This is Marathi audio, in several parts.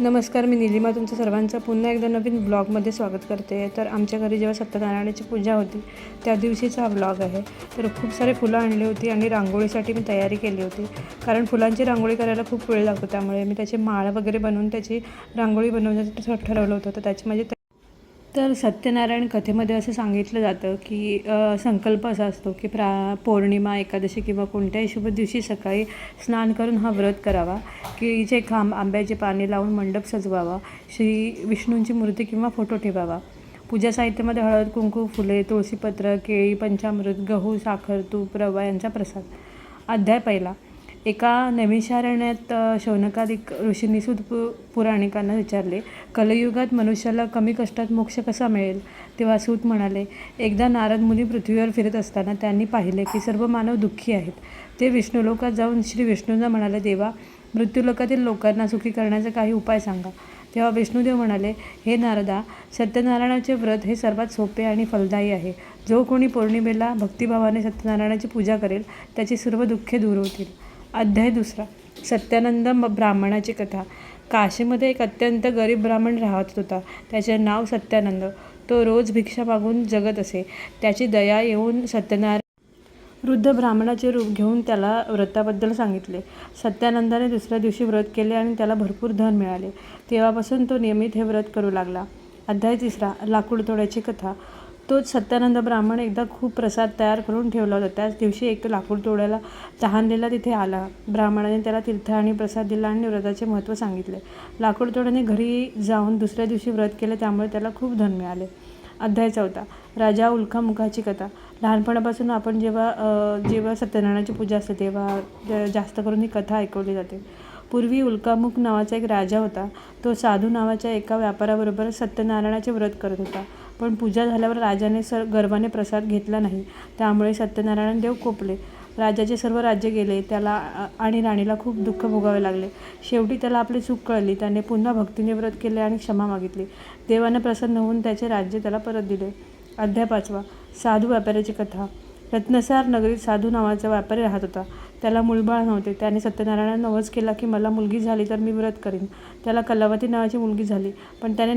नमस्कार, मी निलिमा तुमचं सर्वांचं पुन्हा एकदा नवीन ब्लॉगमध्ये स्वागत करते. तर आमच्या घरी जेव्हा सत्यनारायणाची पूजा होती त्या दिवशीचा हा ब्लॉग आहे. तर खूप सारे फुलं आणली होती आणि रांगोळीसाठी मी तयारी केली होती. कारण फुलांची रांगोळी करायला खूप वेळ लागतो, त्यामुळे मी त्याची माळ वगैरे बनवून त्याची रांगोळी बनवण्याचं ठरवलं होतं. तर त्याची माझी तर सत्यनारायण कथेमध्ये असं सांगितलं जातं की संकल्प असा असतो की पौर्णिमा, एकादशी किंवा कोणत्याही शुभ दिवशी सकाळी स्नान करून हा व्रत करावा, की जे आंब्याची पाने लावून मंडप सजवावा, श्री विष्णूंची मूर्ती किंवा फोटो ठेवावा. पूजा साहित्यामध्ये हळद, कुंकू, फुले, तुळशीपत्र, केळी, पंचामृत, गहू, साखर, तूप, रवा यांचा प्रसाद. अध्याय पहिला. एका नैमिषारण्यात शौनकादिक ऋषींनी पुराणिकांना विचारले, कलियुगात मनुष्याला कमी कष्टात मोक्ष कसा मिळेल? तेव्हा सूत म्हणाले, एकदा नारद मुनी पृथ्वीवर फिरत असताना त्यांनी पाहिले की सर्व मानव दुःखी आहेत. ते विष्णुलोकात जाऊन श्री विष्णूंना म्हणाले, देवा, मृत्यूलोकातील लोकांना सुखी करण्याचा काही उपाय सांगा. तेव्हा विष्णुदेव म्हणाले, हे नारदा, सत्यनारायणाचे व्रत हे सर्वात सोपे आणि फलदायी आहे. जो कोणी पौर्णिमेला भक्तिभावाने सत्यनारायणाची पूजा करेल त्याची सर्व दुःखे दूर होतील. अध्याय दुसरा. सत्यानंद ब्राह्मणाची कथा. काशीमध्ये एक अत्यंत गरीब ब्राह्मण राहत होता. त्याचे नाव सत्यानंद. तो रोज भिक्षा मागून जगत असे. त्याची दया येऊन सत्यनारायण वृद्ध ब्राह्मणाचे रूप घेऊन त्याला व्रताबद्दल सांगितले. सत्यानंदाने दुसऱ्या दिवशी व्रत केले आणि त्याला भरपूर धन मिळाले. तेव्हापासून तो नियमित हे व्रत करू लागला. अध्याय तिसरा. लाकूड तोड्याची कथा. तोच सत्यानंद ब्राह्मण एकदा खूप प्रसाद तयार करून ठेवला होता. त्याच दिवशी एक लाकूड तोडायला तहानलेला तिथे आला. ब्राह्मणाने त्याला तीर्थ आणि प्रसाद दिला आणि व्रताचे महत्त्व सांगितले. लाकूड तोड्याने घरी जाऊन दुसऱ्या दिवशी व्रत केले, त्यामुळे त्याला खूप धन मिळाले. अध्याय चौथा. राजा उल्कामुखाची कथा. लहानपणापासून आपण जेव्हा सत्यनारायणाची पूजा असते तेव्हा जास्त करून ही कथा ऐकवली जाते. पूर्वी उल्कामुख नावाचा एक राजा होता. तो साधू नावाच्या एका व्यापाऱ्याबरोबर सत्यनारायणाचे व्रत करत होता. पण पूजा झाल्यावर राजाने गर्वाने प्रसाद घेतला नाही. त्यामुळे सत्यनारायण देव कोपले. राजाचे सर्व राज्य गेले. त्याला आणि राणीला खूप दुःख भोगावे लागले. शेवटी त्याला आपली चूक कळली. त्याने पुन्हा भक्तीने व्रत केले आणि क्षमा मागितली. देवाने प्रसन्न होऊन त्याचे राज्य त्याला परत दिले. अध्याय पाचवा. साधू व्यापाऱ्याची कथा. रत्नसार नगरीत साधू नावाचा व्यापारी राहत होता. त्याला मूलबाळ नव्हते. त्याने सत्यनारायणाला नवस केला की मला मुलगी झाली तर मी व्रत करीन. त्याला कलावती नावाची मुलगी झाली, पण त्याने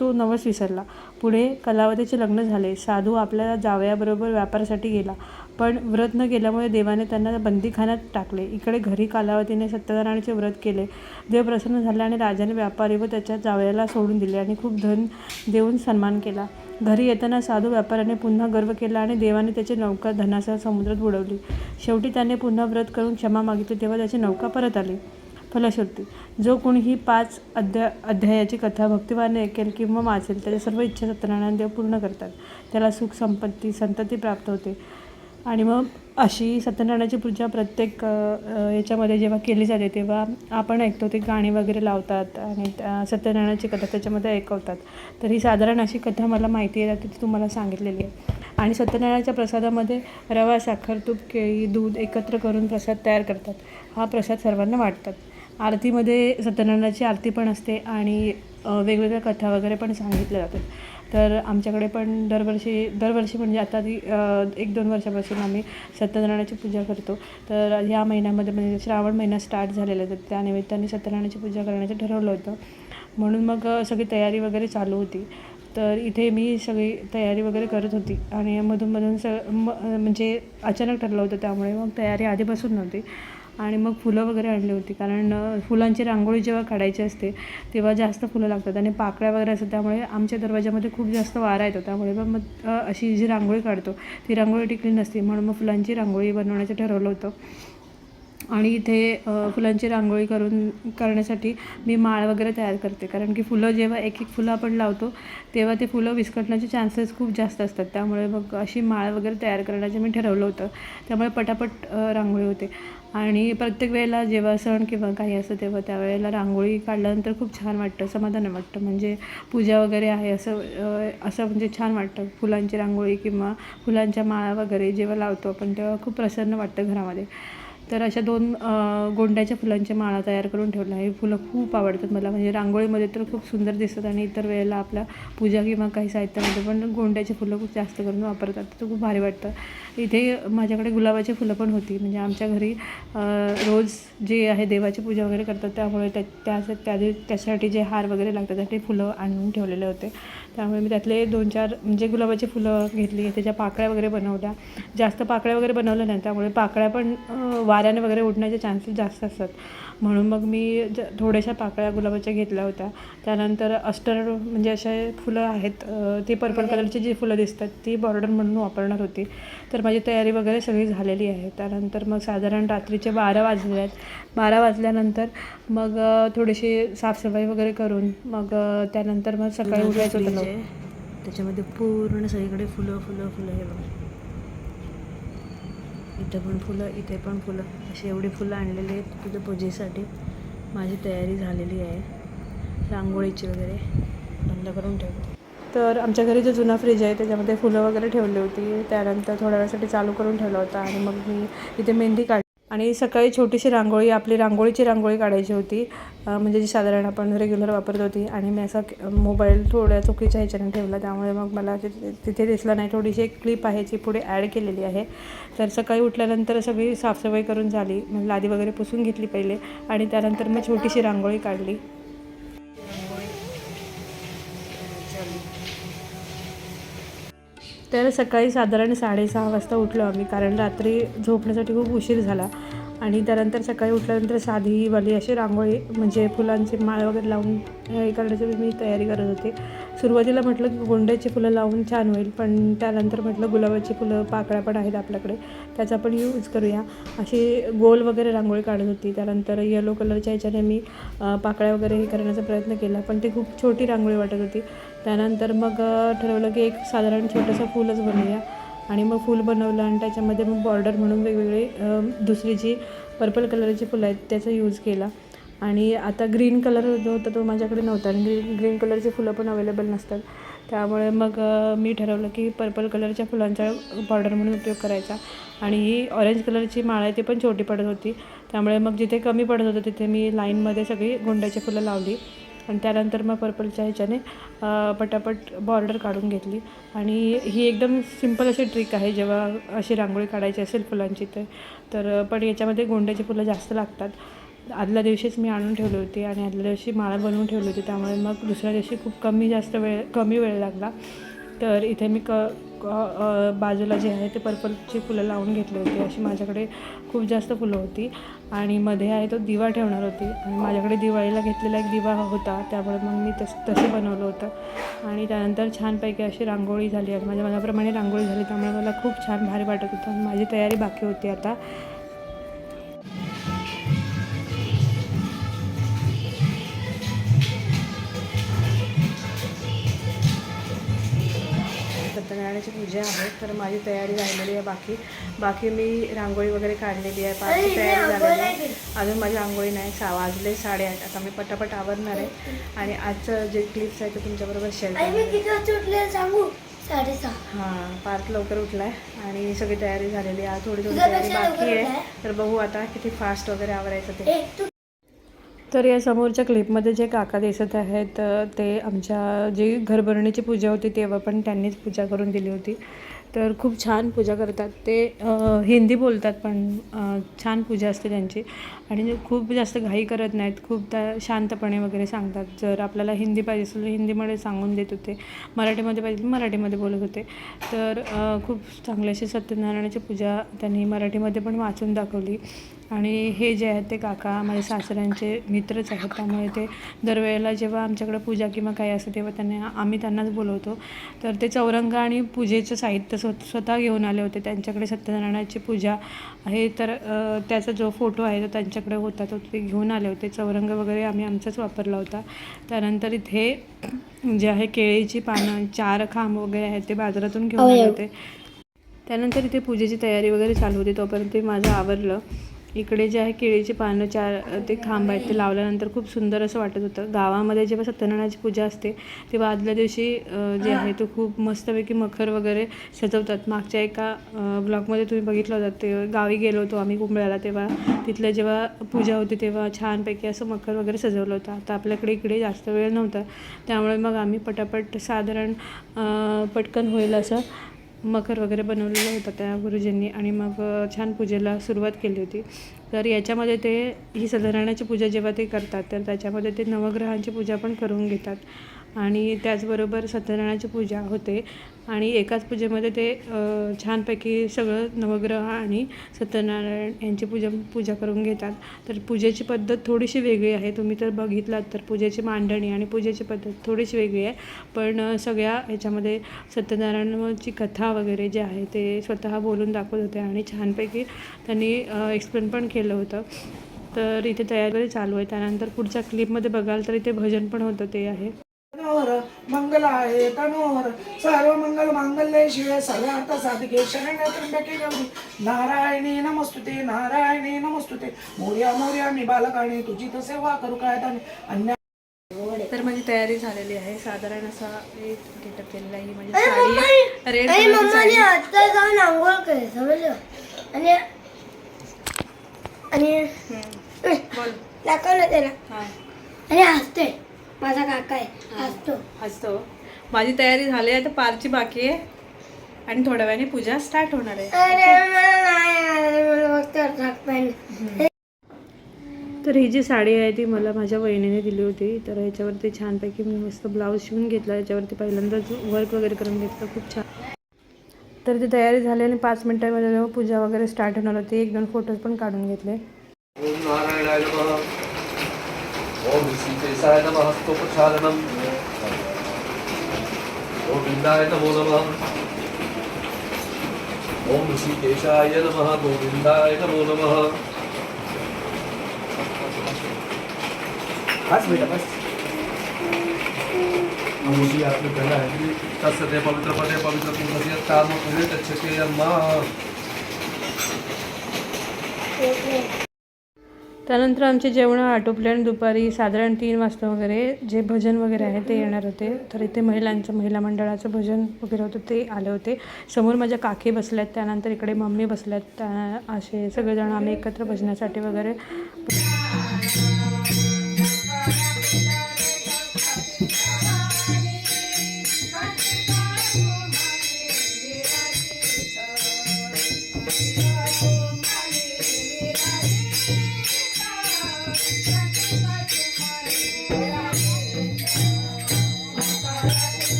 तो नवस विसरला. पुढे कलावतीचे लग्न झाले. साधू आपल्या जावयाबरोबर व्यापारासाठी गेला, पण व्रत न केल्यामुळे देवाने त्यांना बंदीखान्यात टाकले. इकडे घरी कलावतीने सत्यनारायणाचे व्रत केले. देव प्रसन्न झाले आणि राजाने व्यापारी व त्याच्या जावयाला सोडून दिले आणि खूप धन देऊन सन्मान केला. घरी येताना साधू व्यापाऱ्याने पुन्हा गर्व केला आणि देवाने त्याची नौका धनासह समुद्रात बुडवली. शेवटी त्याने पुन्हा व्रत करून क्षमा मागितली, तेव्हा त्याची नौका परत आली. फलश्रुती. जो कोणी ही 5 अध्यायाची कथा भक्तिभावाने ऐकेल किंवा वाचेल त्याच्या सर्व इच्छा सत्यनारायण देव पूर्ण करतात. त्याला सुख, संपत्ती, संतती प्राप्त होते. आणि मग अशी सत्यनारायणाची पूजा प्रत्येक याच्यामध्ये जेव्हा केली जाते तेव्हा आपण ऐकतो ते गाणी वगैरे लावतात आणि सत्यनारायणाची कथा त्याच्यामध्ये ऐकवतात. तर ही साधारण अशी कथा मला माहिती आहे, ती तुम्हाला सांगितलेली आहे. आणि सत्यनारायणाच्या प्रसादामध्ये रवा, साखर, तूप, केळी, दूध एकत्र करून प्रसाद तयार करतात. हा प्रसाद सर्वांना वाटतात. आरतीमध्ये सत्यनारायणाची आरती पण असते आणि वेगवेगळ्या कथा वगैरे पण सांगितल्या जातात. तर आमच्याकडे पण दरवर्षी म्हणजे आता ती 1-2 वर्षापासून आम्ही सत्यनारायणाची पूजा करतो. तर ह्या महिन्यामध्ये म्हणजे श्रावण महिना स्टार्ट झालेला आहे, तर त्यानिमित्ताने सत्यनारायणाची पूजा करण्याचं ठरवलं होतं. म्हणून मग सगळी तयारी वगैरे चालू होती. तर इथे मी सगळी तयारी वगैरे करत होती आणि मधून म्हणजे अचानक ठरलं होतं, त्यामुळे मग तयारी आधीपासून नव्हती. आणि मग फुलं वगैरे आणली होती, कारण फुलांची रांगोळी जेव्हा काढायची असते तेव्हा जास्त फुलं लागतात आणि पाकळ्या वगैरे असतात. त्यामुळे आमच्या दरवाजामध्ये खूप जास्त वारा येतो, त्यामुळे मग अशी जी रांगोळी काढतो ती रांगोळी टिकली नसते, म्हणून मग फुलांची रांगोळी बनवण्याचं ठरवलं होतं. आणि इथे फुलांची रांगोळी करण्यासाठी मी माळ वगैरे तयार करते, कारण की फुलं जेव्हा एक फुलं आपण लावतो तेव्हा ते फुलं विस्कटण्याचे चान्सेस खूप जास्त असतात. त्यामुळे मग अशी माळ वगैरे तयार करण्याचं मी ठरवलं होतं. त्यामुळे पटापट रांगोळी होते. आणि प्रत्येक वेळेला जेव्हा सण किंवा काही असतं तेव्हा त्यावेळेला रांगोळी काढल्यानंतर खूप छान वाटतं, समाधान वाटतं. म्हणजे पूजा वगैरे आहे असं म्हणजे छान वाटतं. फुलांची रांगोळी किंवा फुलांच्या माळा वगैरे जेव्हा लावतो आपण तेव्हा खूप प्रसन्न वाटतं घरामध्ये. तर अशा 2 गोंड्याच्या फुलांच्या माळा तयार करून ठेवल्या. ही फुलं खूप आवडतात मला, म्हणजे रांगोळीमध्ये तर खूप सुंदर दिसतात आणि इतर वेळेला आपल्या पूजा किंवा काही साहित्यामध्ये पण गोंड्याची फुलं खूप जास्त करून वापरतात. तर खूप भारी वाटतं. इथे माझ्याकडे गुलाबाची फुलं पण होती. म्हणजे आमच्या घरी रोज जे आहे देवाची पूजा वगैरे करतात, त्यामुळे त्यासाठी जे हार वगैरे लागतात त्यासाठी फुलं आणून ठेवलेले होते. त्यामुळे मी त्यातले 2-4 म्हणजे गुलाबाची फुलं घेतली, त्याच्या पाकळ्या वगैरे बनवल्या. जास्त पाकळ्या वगैरे बनवल्या नाही, त्यामुळे पाकळ्या पण वाऱ्याने वगैरे उडण्याचे चान्सेस जास्त असतात. म्हणून मग मी थोड्याशा पाकळ्या गुलाबाच्या घेतल्या होत्या. त्यानंतर अस्टर म्हणजे असे फुलं आहेत, ते पर्पल कलरची जी फुलं दिसतात ती बॉर्डर म्हणून वापरणार होती. तर माझी तयारी वगैरे सगळी झालेली आहे. त्यानंतर मग साधारण रात्रीचे 12 वाजले आहेत. 12 वाजल्यानंतर मग थोडीशी साफसफाई वगैरे करून मग त्यानंतर मग सकाळी उठायचं होतं. त्याच्यामध्ये पूर्ण सगळीकडे फुलं फुलं फुलं हे बघा, इथं पण फुलं, इथे पण फुलं, अशी एवढी फुलं आणलेली आहेत तुझ्या पूजेसाठी. माझी तयारी झालेली आहे रांगोळीची वगैरे. बंद करून ठेवते. तर आमच्या घरी जो जुना फ्रीज आहे त्याच्यामध्ये फुलं वगैरे ठेवली होती. त्यानंतर थोड्या वेळासाठी चालू करून ठेवला होता आणि मग मी इथे मेहंदी काढली. आणि सकाळी छोटीशी रांगोळी, आपली रांगोळीची रांगोळी काढायची होती, म्हणजे जी साधारण आपण रेग्युलर वापरत होती. आणि मी असा मोबाईल थोड्या चुकीच्या ह्याच्याने ठेवला, त्यामुळे मग मला तिथे दिसलं नाही. थोडीशी एक क्लिप आहे जी पुढे ॲड केलेली आहे. तर सकाळी उठल्यानंतर सगळी साफसफाई करून झाली, मग लादी वगैरे पुसून घेतली पहिले आणि त्यानंतर मग छोटीशी रांगोळी काढली. तर सकाळी साधारण 6:30 वाजता उठलो आम्ही, कारण रात्री झोपण्यासाठी खूप उशीर झाला. आणि त्यानंतर सकाळी उठल्यानंतर साधीवाली अशी रांगोळी म्हणजे फुलांची माळ वगैरे लावून हे करण्याची मी तयारी करत होते. सुरुवातीला म्हटलं की गोंड्याची फुलं लावून छान होईल, पण त्यानंतर म्हटलं गुलाबाची फुलं पाकळ्या पण आहेत आपल्याकडे, त्याचा पण यूज करूया. अशी गोल वगैरे रांगोळी काढत होती. त्यानंतर येलो कलरच्या ह्याच्याने मी पाकळ्या वगैरे हे करण्याचा प्रयत्न केला, पण ती खूप छोटी रांगोळी वाटत होती. त्यानंतर मग ठरवलं की एक साधारण छोटंसं फूलच बनवूया. आणि मग फूल बनवलं आणि त्याच्यामध्ये मग बॉर्डर म्हणून वेगवेगळे दुसरी जी पर्पल कलरची फुलं आहेत त्याचा यूज केला. आणि आता ग्रीन कलर जो होता तो माझ्याकडे नव्हता, आणि ग्रीन कलरची फुलं पण अवेलेबल नसतात. त्यामुळे मग मी ठरवलं की पर्पल कलरच्या फुलांचा बॉर्डर म्हणून उपयोग करायचा. आणि ही ऑरेंज कलरची माळ आहे ती पण छोटी पडत होती, त्यामुळे मग जिथे कमी पडत होतं तिथे मी लाईनमध्ये सगळी गोंड्याची फुलं लावली. आणि त्यानंतर मग पर्पलच्या ह्याच्याने पटापट बॉर्डर काढून घेतली. आणि ही एकदम सिंपल अशी ट्रिक आहे जेव्हा अशी रांगोळी काढायची असेल फुलांची तर पण याच्यामध्ये गोंड्याची फुलं जास्त लागतात. आदल्या दिवशीच मी आणून ठेवली होती आणि आदल्या दिवशी माळा बनवून ठेवली होती, त्यामुळे मग दुसऱ्या दिवशी खूप कमी वेळ लागला. तर इथे मी बाजूला जे आहे ते पर्पलची फुलं लावून घेतली होती. अशी माझ्याकडे खूप जास्त फुलं होती. आणि मध्ये आहे तो दिवा ठेवणार होती, आणि माझ्याकडे दिवाळीला घेतलेला एक दिवा होता, त्यामुळे मग मी तसं बनवलं होतं. आणि त्यानंतर छानपैकी अशी रांगोळी झाली आणि माझ्या मनाप्रमाणे रांगोळी झाली, त्यामुळे मला खूप छान भारी वाटत होतं. माझी तयारी बाकी होती आता. सत्यनारायणाची पूजा आहे, तर माझी तयारी राहिलेली आहे. बाकी मी रांगोळी वगैरे काढलेली आहे, पाचची तयारी झालेली आहे. अजून माझी रांगोळी नाही. 6 वाजले 8:30. आता मी पटापट आवरणार आहे आणि आजचं जे क्लिप्स आहे ते तुमच्याबरोबर शेअर करणार. हां, पार्थ लवकर उठला आहे आणि सगळी तयारी झालेली आहे. थोडी तयारी बाकी आहे, तर बघू आता किती फास्ट वगैरे आवरायचं ते. तर या समोरच्या क्लिपमध्ये जे काका दिसत आहेत ते आमच्या जी घरभरणीची पूजा होती तेव्हा पण त्यांनीच पूजा करून दिली होती. तर खूप छान पूजा करतात ते. हिंदी बोलतात, पण छान पूजा असते त्यांची. आणि खूप जास्त घाई करत नाहीत, खूप शांतपणे वगैरे सांगतात. जर आपल्याला हिंदी पाहिजे असेल तर हिंदीमध्ये सांगून देत होते, मराठीमध्ये पाहिजे तर मराठीमध्ये बोलत होते. तर खूप चांगली अशी सत्यनारायणाची पूजा त्यांनी मराठीमध्ये पण वाचून दाखवली. आणि हे जे आहेत ते काका माझ्या सासऱ्यांचे मित्रच आहेत, त्यामुळे ते दरवेळेला जेव्हा आमच्याकडे पूजा किंवा काही असतं तेव्हा आम्ही त्यांनाच बोलवतो. तर ते चौरंग आणि पूजेचं साहित्य स्वतः घेऊन आले होते. त्यांच्याकडे सत्यनारायणाची पूजा आहे, तर त्याचा जो फोटो आहे तो त्यांच्याकडे होता, तो ते घेऊन आले होते. चौरंग वगैरे आम्ही आमचाच वापरला होता. त्यानंतर इथे जे आहे केळीची पानं 4 खांब वगैरे आहेत ते बाजारातून घेऊन आले होते. त्यानंतर इथे पूजेची तयारी वगैरे चालू होती, तोपर्यंत माझं आवरलं. इकडे जे आहे केळीची पानं 4 ते खांब आहेत ते लावल्यानंतर खूप सुंदर असं वाटत होतं. गावामध्ये जेव्हा सत्यनारायणाची पूजा असते तेव्हा आदल्या दिवशी जे आहे तो खूप मस्तपैकी मखर वगैरे सजवतात. मागच्या एका ब्लॉगमध्ये तुम्ही बघितलं होतं, ते गावी गेलो होतो आम्ही कुंभळ्याला, तेव्हा तिथलं जेव्हा पूजा होती तेव्हा छानपैकी असं मखर वगैरे सजवलं होतं. आता आपल्याकडे इकडे जास्त वेळ नव्हता, त्यामुळे मग आम्ही पटापट साधारण पटकन होईल असं मखर वगैरे बनवलेलं होतं त्या गुरुजींनी आणि मग छान पूजेला सुरुवात केली होती. तर याच्यामध्ये ते ही सत्यनारायणाची पूजा जेव्हा ते करतात तर त्याच्यामध्ये ते नवग्रहांची पूजा पण करून घेतात आणि त्याचबरोबर सत्यनारायणाची पूजा होते आणि एकाच पूजेमध्ये ते छानपैकी सगळं नवग्रह आणि सत्यनारायण यांची पूजा करून घेतात. तर पूजेची पद्धत थोडीशी वेगळी आहे. तुम्ही तर बघितलात तर पूजेची मांडणी आणि पूजेची पद्धत थोडीशी वेगळी आहे, पण सगळ्या ह्याच्यामध्ये सत्यनारायणाची कथा वगैरे जे आहे ते स्वतः बोलून दाखवत होते आणि छानपैकी त्यांनी एक्सप्लेन पण केलं होतं. तर इथे तयारी चालू आहे. त्यानंतर पुढच्या क्लिपमध्ये बघाल तर इथे भजन पण होतं ते आहे. मंगल आहे तनोहर सर्व मंगल मांगल्ये शिवे सर्वार्थ साधिके शरण्य त्र्यंबके गौरी नारायणी नमस्तुते नारायणी नमस्तुते मोर्या मोर्या मी बालकाने तुझी तर सेवा करू काय अन्य. तर माझी तयारी झालेली आहे. साधारण असा एक गेटअप केलेला आहे. माझी साडी रेड कलरची साडी. आता जाऊन आंघोळ कर समजलं आणि बोल. दाखव ना त्याला हां आणि हसतोय. माझा काका आहे हसतो. माझी तयारी झाली आहे. आता पारची बाकी आहे आणि थोड्या वेळाने पूजा स्टार्ट होणार आहे. अरे मला नाही मला फक्त ट्रॅक पॅन्ट. तर ही जी साडी आहे ती मला माझ्या वहिनीने दिली होती. तर ह्याच्यावरती छानपैकी मी मस्त ब्लाऊज शिवून घेतला. याच्यावरती पहिल्यांदाच वर्क वगैरे करून घेतलं. खूप छान. तर ती तयारी झाली आणि 5 मिनिटांमध्ये जेव्हा पूजा वगैरे स्टार्ट होणार होती 1-2 फोटोज पण काढून घेतले. ओम नारायणाय नमः. ओम ऋषिकेशाय नमः. स्तोत्रचारणम्. गोविंदाय नमो नमः. ओम ऋषिकेशाय नमः. गोविंदाय नमो नमः. बस बेटा बस. अमुदी आपली गला आहे. तस्य ते पवित्र पदे पवित्र पूर्णस्य काम पुरे तच्छते अम्मा. त्यानंतर आमचे जेवण आटोपले आणि दुपारी साधारण 3 वाजता वगैरे जे भजन वगैरे आहे ते येणार होते. तर इथे महिला मंडळाचं भजन वगैरे होतं ते आले होते. समोर माझ्या काकी बसल्यात, त्यानंतर इकडे मम्मी बसल्यात. असे सगळेजण आम्ही एकत्र भजनासाठी वगैरे.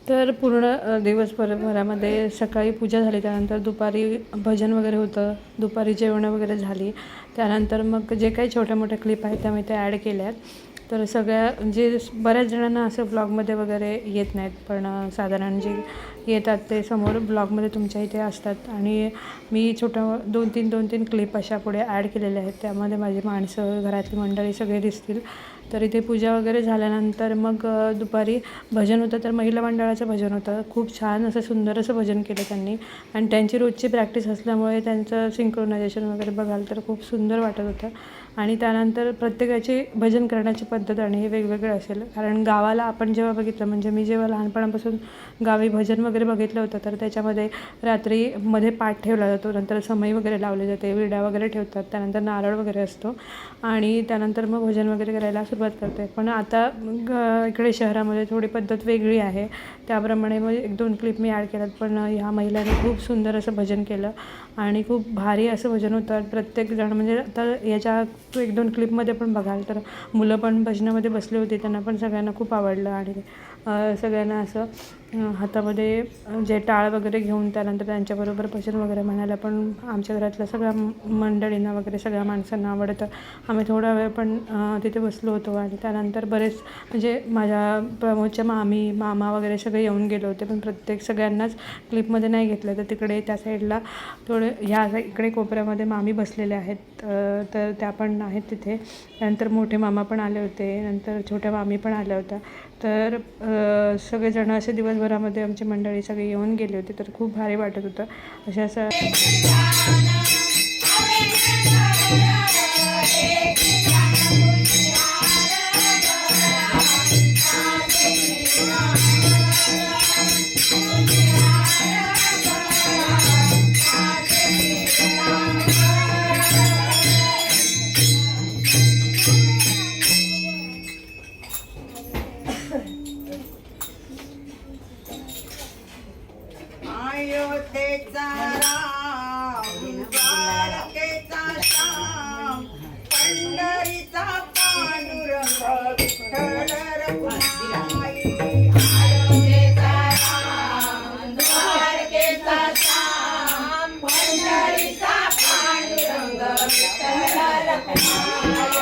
तर पूर्ण दिवसभरामध्ये सकाळी पूजा झाली, त्यानंतर दुपारी भजन वगैरे होतं, दुपारी जेवण वगैरे झाली. त्यानंतर मग जे काही छोट्या मोठ्या क्लिप आहेत त्या मी त्या ॲड केल्या आहेत. तर सगळ्या जे बऱ्याच जणांना असं ब्लॉगमध्ये वगैरे येत नाहीत, पण साधारण जे येतात ते समोर ब्लॉगमध्ये तुमच्या इथे असतात. आणि मी छोट्या 2-3 क्लिप अशा पुढे ॲड केलेल्या आहेत. त्यामध्ये माझी माणसं, घरातली मंडळी सगळे दिसतील. तर इथे पूजा वगैरे झाल्यानंतर मग दुपारी भजन होतं. तर महिला मंडळाचं भजन होतं. खूप छान असं सुंदर असं भजन केलं त्यांनी आणि त्यांची रोजची प्रॅक्टिस असल्यामुळे त्यांचं सिंक्रोनायझेशन वगैरे बघाल तर खूप सुंदर वाटत होतं. आणि त्यानंतर प्रत्येकाची भजन करण्याची पद्धत आणि हे वेगवेगळं असेल, कारण गावाला आपण जेव्हा बघितलं, म्हणजे मी जेव्हा लहानपणापासून गावी भजन वगैरे बघितलं होतं, तर त्याच्यामध्ये रात्री मध्ये पाठ ठेवला जातो, नंतर समई वगैरे लावले जाते, विडा वगैरे ठेवतात, त्यानंतर नारळ वगैरे असतो आणि त्यानंतर मग भजन वगैरे करायला सुरुवात करते. पण आता इकडे शहरामध्ये थोडी पद्धत वेगळी आहे, त्याप्रमाणे मग 1-2 क्लिप मी ॲड केल्यात. पण ह्या महिलांनी खूप सुंदर असं भजन केलं आणि खूप भारी असं भजन होतं. प्रत्येकजण म्हणजे आता याच्या 1-2 क्लिपमध्ये पण बघाल तर मुलं पण भजनामध्ये बसली होती, त्यांना पण सगळ्यांना खूप आवडलं. आणि सगळ्यांना असं हातामध्ये जे टाळ वगैरे घेऊन त्यानंतर त्यांच्याबरोबर भजन वगैरे म्हणायला पण आमच्या घरातल्या सगळ्या मंडळींना वगैरे सगळ्या माणसांना आवडतं. आम्ही थोडा वेळ पण तिथे बसलो होतो आणि त्यानंतर बरेच म्हणजे माझ्या प्रमोदच्या मामा वगैरे सगळे येऊन गेले होते, पण प्रत्येक सगळ्यांनाच क्लिपमध्ये नाही घेतलं. तर तिकडे त्या साईडला थोडे इकडे कोपऱ्यामध्ये मामी बसलेले आहेत, तर त्या पण आहेत तिथे. त्यानंतर मोठे मामा पण आले होते, नंतर छोट्या मामी पण आल्या होत्या. तर सगळेजण असे दिवसभर तासभरामध्ये आमची मंडळी सगळे येऊन गेले होते, तर खूप भारी वाटत होतं. अशा अयोध्येचा राम, द्वारकेचा श्याम, पंढरीचा पांडुरंग, विठ्ठल रखुमाई. अयोध्येचा राम, द्वारकेचा श्याम, पंढरीचा पांडुरंग, विठ्ठल रखुमाई.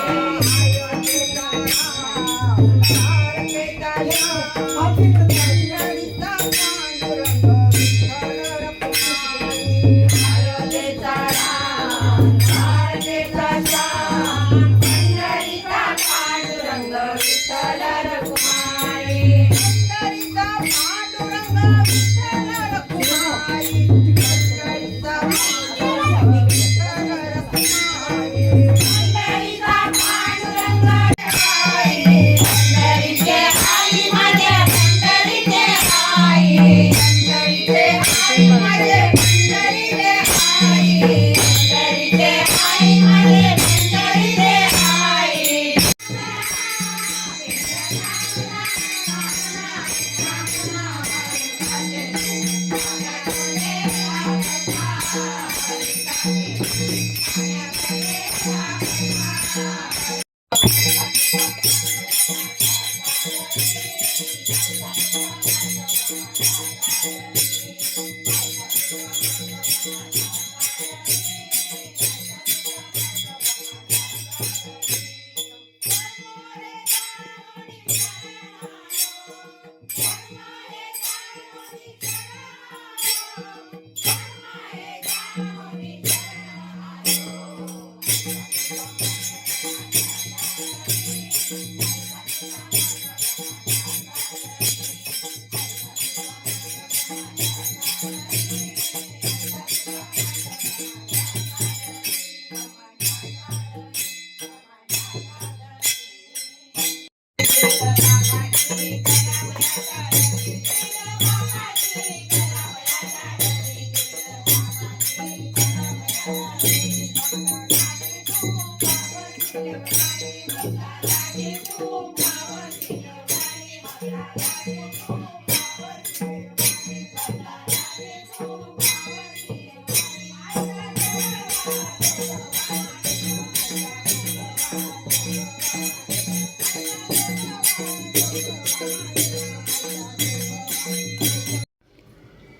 अयोध्येचा राम, द्वारकेचा श्याम, पंढरीचा पांडुरंग,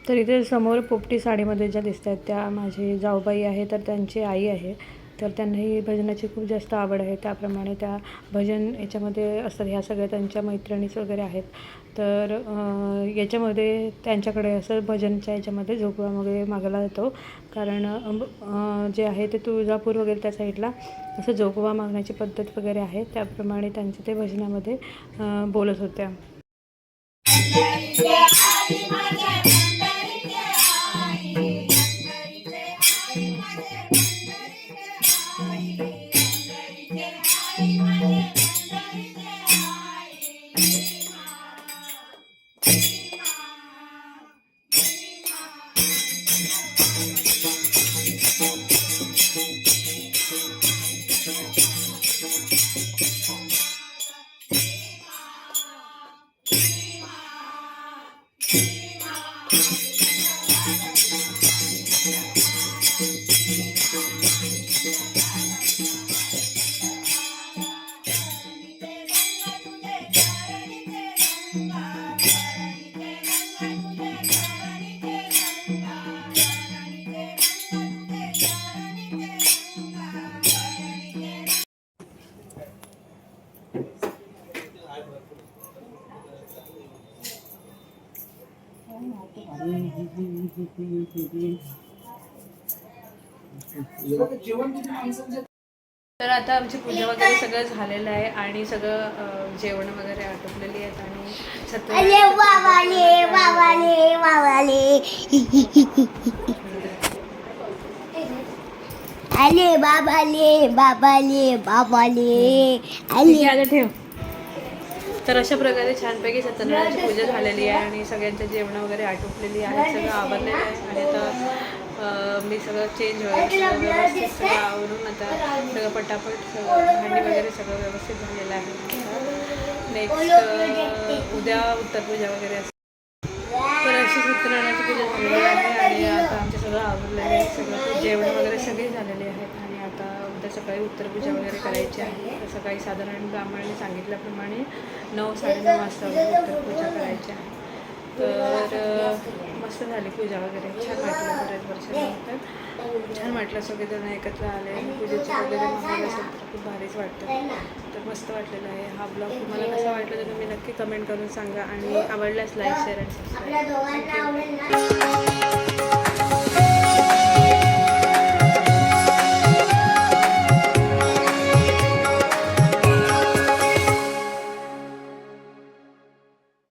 तर इथे समोर पोपटी साडीमध्ये ज्या दिसत आहेत त्या माझी जाऊबाई आहे, तर त्यांची आई आहे. तर त्यांनाही भजनाची खूप जास्त आवड आहे. त्याप्रमाणे त्या भजन याच्यामध्ये असतात. ह्या सगळ्या त्यांच्या मैत्रिणीच वगैरे आहेत. तर याच्यामध्ये त्यांच्याकडे असं भजनच्या याच्यामध्ये जोगवा वगैरे मागला जातो. कारण जे आहे ते तुळजापूर वगैरे त्या साईडला असं जोगवा मागण्याची पद्धत वगैरे आहे. त्याप्रमाणे त्यांचे ते भजनामध्ये बोलत होत्या. तर आता आमची पूजा वगैरे सगळं झालेलं आहे आणि सगळं जेवण वगैरे आटोपलेली आहेत आणि अरे बाबाले बाबाले बाबाले अरे बाबाले बाबाले बाबाले अरे ठेव. तर अशा प्रकारे छानपैकी सत्यनारायणाची पूजा झालेली आहे आणि सगळ्यांच्या जेवणं वगैरे आटोपलेली आहे. सगळं आवरलेलं आहे आणि आता मी सगळं चेंज वगैरे सगळं व्यवस्थित सगळं आवरून आता सगळं पटापट सगळं भांडी वगैरे सगळं व्यवस्थित झालेलं आहे. नेक्स्ट उद्या उत्तरपूजा वगैरे असते. तर अशी सत्यनारायणाची पूजा झालेली आहे आणि आता आमचं सगळं आवरलेलं आहे. सगळं जेवण वगैरे सगळे झालेले आहेत आणि आता उद्या सकाळी उत्तरपूजा वगैरे करायची आहे. तर सकाळी साधारण ब्राह्मणाने सांगितल्याप्रमाणे 9-9:30 वाजता उत्तरपूजा करायची आहे. तर मस्त झाली पूजा वगैरे. छान वाटलं बऱ्याच वर्षानंतर. छान वाटलं सगळेजण एकत्र आले आणि पूजेचे वगैरे माहोल असेल तर खूप भारीच वाटतं. तर मस्त वाटलेलं आहे. हा ब्लॉग तुम्हाला कसा वाटला तर तुम्ही नक्की कमेंट करून सांगा आणि आवडल्यास लाईक शेअर आणि सबस्क्राईब.